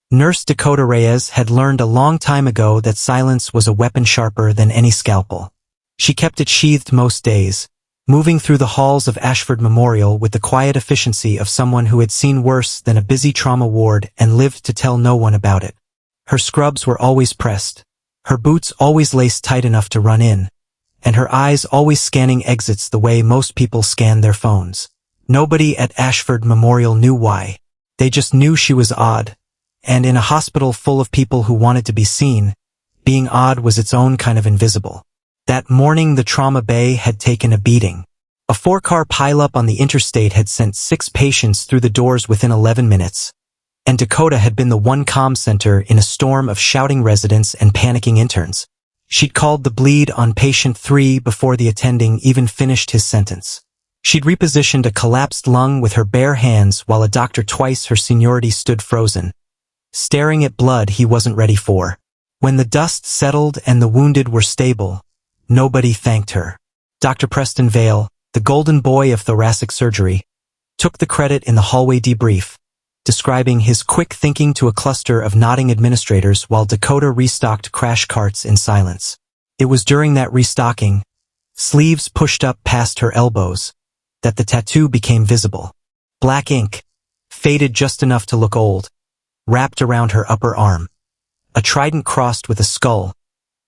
Nurse Dakota Reyes had learned a long time ago that silence was a weapon sharper than any scalpel. She kept it sheathed most days, moving through the halls of Ashford Memorial with the quiet efficiency of someone who had seen worse than a busy trauma ward and lived to tell no one about it. Her scrubs were always pressed, her boots always laced tight enough to run in, and her eyes always scanning exits the way most people scan their phones. Nobody at Ashford Memorial knew why. They just knew she was odd. And in a hospital full of people who wanted to be seen, being odd was its own kind of invisible. That morning the trauma bay had taken a beating. A 4-car pileup on the interstate had sent 6 patients through the doors within 11 minutes. And Dakota had been the one comm center in a storm of shouting residents and panicking interns. She'd called the bleed on patient 3 before the attending even finished his sentence. She'd repositioned a collapsed lung with her bare hands while a doctor twice her seniority stood frozen, staring at blood he wasn't ready for. When the dust settled and the wounded were stable, nobody thanked her. Dr. Preston Vale, the golden boy of thoracic surgery, took the credit in the hallway debrief, describing his quick thinking to a cluster of nodding administrators while Dakota restocked crash carts in silence. It was during that restocking, sleeves pushed up past her elbows, that the tattoo became visible. Black ink, faded just enough to look old, wrapped around her upper arm. A trident crossed with a skull,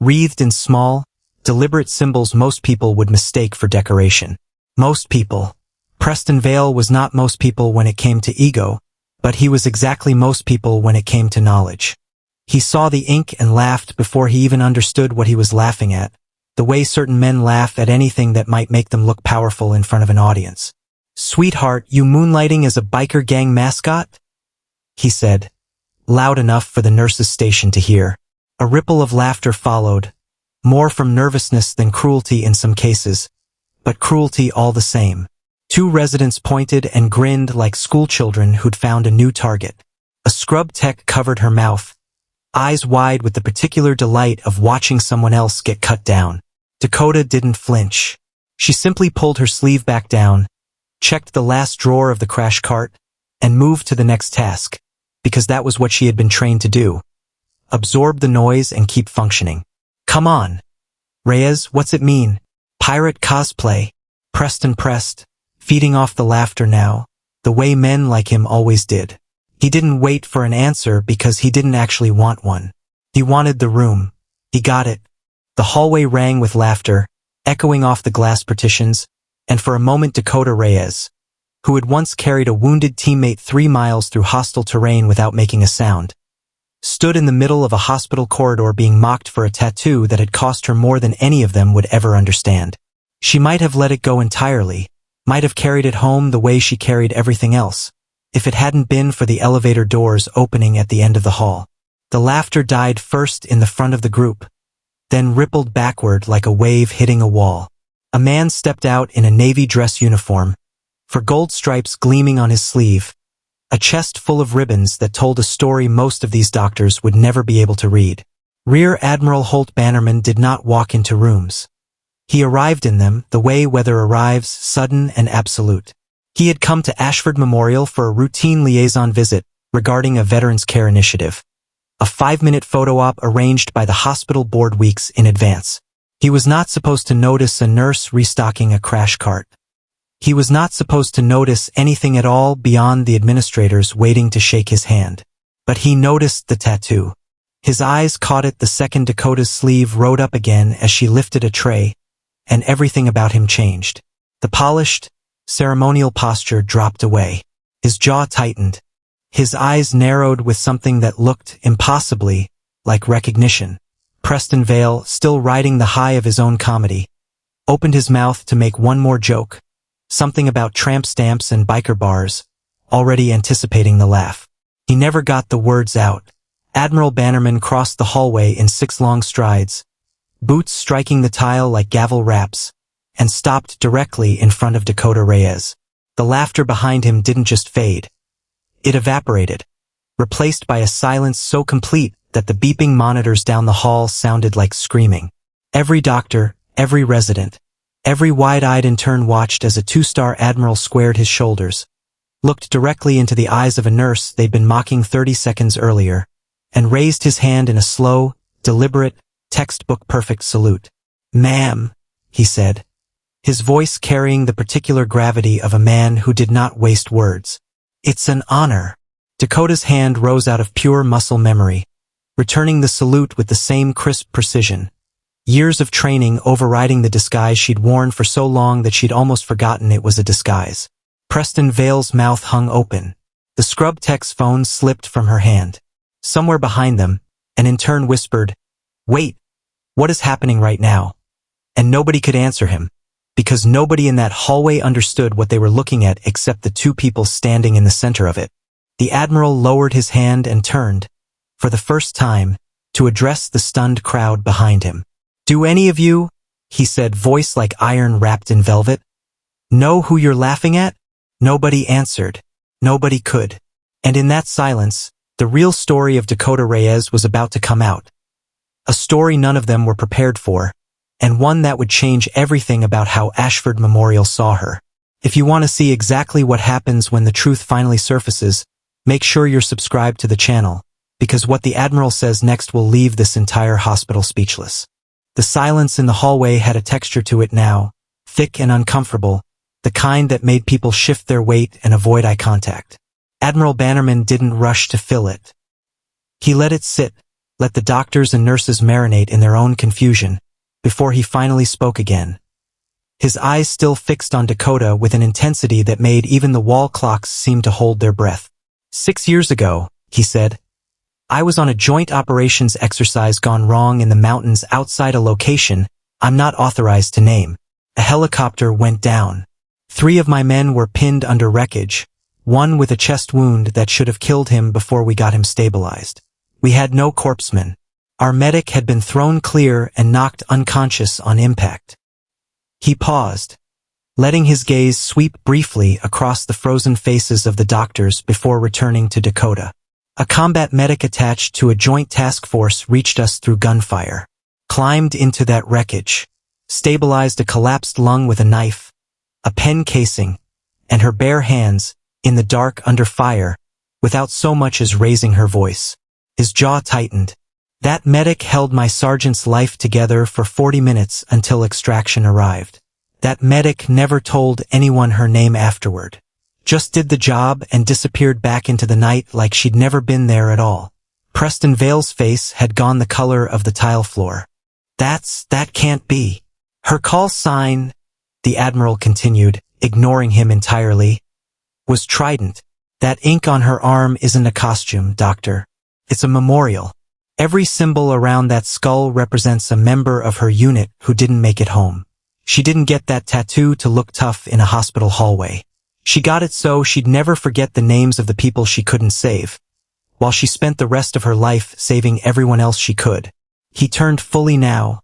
wreathed in small, deliberate symbols most people would mistake for decoration. Most people. Preston Vale was not most people when it came to ego, but he was exactly most people when it came to knowledge. He saw the ink and laughed before he even understood what he was laughing at, the way certain men laugh at anything that might make them look powerful in front of an audience. "Sweetheart, you moonlighting as a biker gang mascot?" he said, loud enough for the nurse's station to hear. A ripple of laughter followed, more from nervousness than cruelty in some cases, but cruelty all the same. 2 residents pointed and grinned like schoolchildren who'd found a new target. A scrub tech covered her mouth, eyes wide with the particular delight of watching someone else get cut down. Dakota didn't flinch. She simply pulled her sleeve back down, checked the last drawer of the crash cart, and moved to the next task, because that was what she had been trained to do. Absorb the noise and keep functioning. "Come on. Reyes, what's it mean? Pirate cosplay?" Preston pressed, feeding off the laughter now, the way men like him always did. He didn't wait for an answer because he didn't actually want one. He wanted the room. He got it. The hallway rang with laughter, echoing off the glass partitions, and for a moment Dakota Reyes, who had once carried a wounded teammate 3 miles through hostile terrain without making a sound, stood in the middle of a hospital corridor being mocked for a tattoo that had cost her more than any of them would ever understand. She might have let it go entirely, might have carried it home the way she carried everything else, if it hadn't been for the elevator doors opening at the end of the hall. The laughter died first in the front of the group, then rippled backward like a wave hitting a wall. A man stepped out in a navy dress uniform, for gold stripes gleaming on his sleeve, a chest full of ribbons that told a story most of these doctors would never be able to read. Rear Admiral Holt Bannerman did not walk into rooms. He arrived in them the way weather arrives, sudden and absolute. He had come to Ashford Memorial for a routine liaison visit regarding a Veterans Care initiative, a 5-minute photo op arranged by the hospital board weeks in advance. He was not supposed to notice a nurse restocking a crash cart. He was not supposed to notice anything at all beyond the administrators waiting to shake his hand. But he noticed the tattoo. His eyes caught it the second Dakota's sleeve rode up again as she lifted a tray, and everything about him changed. The polished, ceremonial posture dropped away. His jaw tightened. His eyes narrowed with something that looked, impossibly, like recognition. Preston Vale, still riding the high of his own comedy, opened his mouth to make one more joke, something about tramp stamps and biker bars, already anticipating the laugh. He never got the words out. Admiral Bannerman crossed the hallway in 6 long strides, boots striking the tile like gavel raps, and stopped directly in front of Dakota Reyes. The laughter behind him didn't just fade. It evaporated, replaced by a silence so complete that the beeping monitors down the hall sounded like screaming. Every doctor, every resident, every wide-eyed intern watched as a 2-star admiral squared his shoulders, looked directly into the eyes of a nurse they'd been mocking 30 seconds earlier, and raised his hand in a slow, deliberate, textbook-perfect salute. "Ma'am," he said, his voice carrying the particular gravity of a man who did not waste words. "It's an honor." Dakota's hand rose out of pure muscle memory, returning the salute with the same crisp precision. Years of training overriding the disguise she'd worn for so long that she'd almost forgotten it was a disguise. Preston Vale's mouth hung open. The scrub tech's phone slipped from her hand. Somewhere behind them, an intern whispered, "Wait, what is happening right now?" And nobody could answer him, because nobody in that hallway understood what they were looking at except the two people standing in the center of it. The Admiral lowered his hand and turned, for the first time, to address the stunned crowd behind him. "Do any of you," he said, voice like iron wrapped in velvet, "know who you're laughing at?" Nobody answered. Nobody could. And in that silence, the real story of Dakota Reyes was about to come out. A story none of them were prepared for, and one that would change everything about how Ashford Memorial saw her. If you want to see exactly what happens when the truth finally surfaces, make sure you're subscribed to the channel, because what the Admiral says next will leave this entire hospital speechless. The silence in the hallway had a texture to it now, thick and uncomfortable, the kind that made people shift their weight and avoid eye contact. Admiral Bannerman didn't rush to fill it. He let it sit, let the doctors and nurses marinate in their own confusion, before he finally spoke again. His eyes still fixed on Dakota with an intensity that made even the wall clocks seem to hold their breath. 6 years ago, he said, I was on a joint operations exercise gone wrong in the mountains outside a location I'm not authorized to name. A helicopter went down. 3 of my men were pinned under wreckage, one with a chest wound that should have killed him before we got him stabilized. We had no corpsman. Our medic had been thrown clear and knocked unconscious on impact. He paused, letting his gaze sweep briefly across the frozen faces of the doctors before returning to Dakota. A combat medic attached to a joint task force reached us through gunfire, climbed into that wreckage, stabilized a collapsed lung with a knife, a pen casing, and her bare hands, in the dark under fire, without so much as raising her voice. His jaw tightened. That medic held my sergeant's life together for 40 minutes until extraction arrived. That medic never told anyone her name afterward. Just did the job and disappeared back into the night like she'd never been there at all. Preston Vale's face had gone the color of the tile floor. That can't be. Her call sign, the Admiral continued, ignoring him entirely, was Trident. That ink on her arm isn't a costume, Doctor. It's a memorial. Every symbol around that skull represents a member of her unit who didn't make it home. She didn't get that tattoo to look tough in a hospital hallway. She got it so she'd never forget the names of the people she couldn't save, while she spent the rest of her life saving everyone else she could. He turned fully now,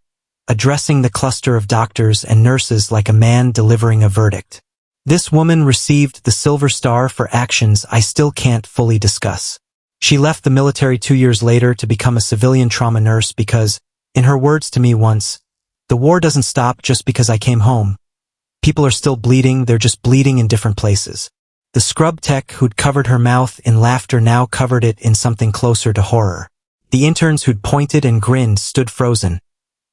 addressing the cluster of doctors and nurses like a man delivering a verdict. This woman received the Silver Star for actions I still can't fully discuss. She left the military 2 years later to become a civilian trauma nurse because, in her words to me once, the war doesn't stop just because I came home. People are still bleeding, they're just bleeding in different places. The scrub tech who'd covered her mouth in laughter now covered it in something closer to horror. The interns who'd pointed and grinned stood frozen,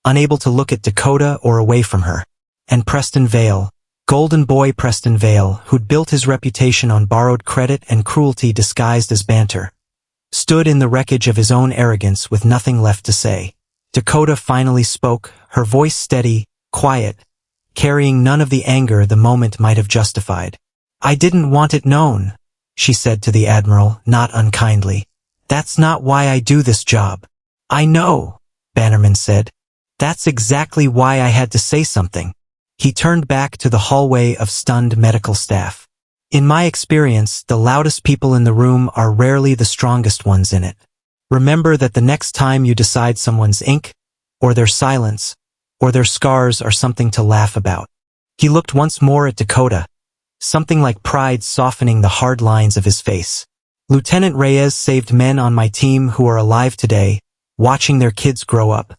unable to look at Dakota or away from her. And Preston Vale, golden boy Preston Vale, who'd built his reputation on borrowed credit and cruelty disguised as banter, stood in the wreckage of his own arrogance with nothing left to say. Dakota finally spoke, her voice steady, quiet, carrying none of the anger the moment might have justified. I didn't want it known, she said to the Admiral, not unkindly. That's not why I do this job. I know, Bannerman said. That's exactly why I had to say something. He turned back to the hallway of stunned medical staff. In my experience, the loudest people in the room are rarely the strongest ones in it. Remember that the next time you decide someone's ink, or their silence, or their scars are something to laugh about. He looked once more at Dakota, something like pride softening the hard lines of his face. Lieutenant Reyes saved men on my team who are alive today, watching their kids grow up,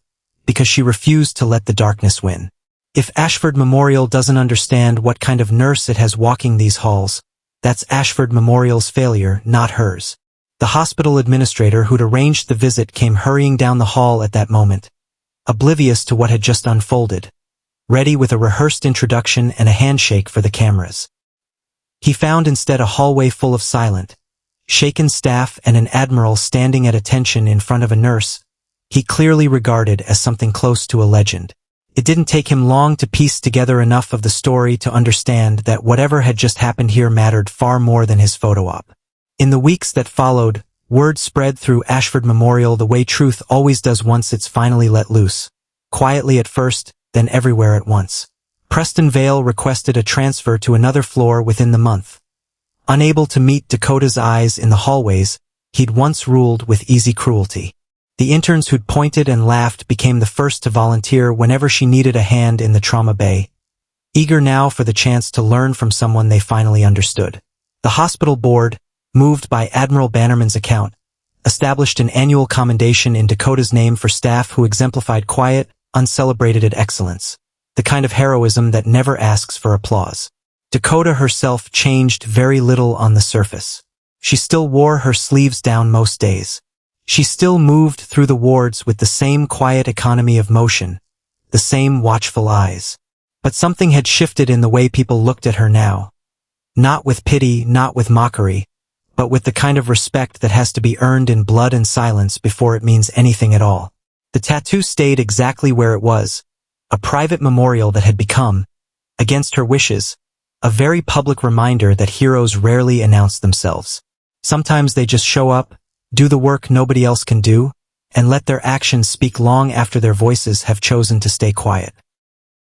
because she refused to let the darkness win. If Ashford Memorial doesn't understand what kind of nurse it has walking these halls, That's Ashford Memorial's failure, not hers. The hospital administrator who'd arranged the visit came hurrying down the hall at that moment, oblivious to what had just unfolded, ready with a rehearsed introduction and a handshake for the cameras. He found instead a hallway full of silent, shaken staff and an admiral standing at attention in front of a nurse he clearly regarded as something close to a legend. It didn't take him long to piece together enough of the story to understand that whatever had just happened here mattered far more than his photo op. In the weeks that followed, word spread through Ashford Memorial the way truth always does once it's finally let loose. Quietly at first, then everywhere at once. Preston Vale requested a transfer to another floor within the month. Unable to meet Dakota's eyes in the hallways he'd once ruled with easy cruelty. The interns who'd pointed and laughed became the first to volunteer whenever she needed a hand in the trauma bay, eager now for the chance to learn from someone they finally understood. The hospital board, moved by Admiral Bannerman's account, established an annual commendation in Dakota's name for staff who exemplified quiet, uncelebrated excellence, the kind of heroism that never asks for applause. Dakota herself changed very little on the surface. She still wore her sleeves down most days. She still moved through the wards with the same quiet economy of motion, the same watchful eyes. But something had shifted in the way people looked at her now. Not with pity, not with mockery, but with the kind of respect that has to be earned in blood and silence before it means anything at all. The tattoo stayed exactly where it was, a private memorial that had become, against her wishes, a very public reminder that heroes rarely announce themselves. Sometimes they just show up, do the work nobody else can do, and let their actions speak long after their voices have chosen to stay quiet.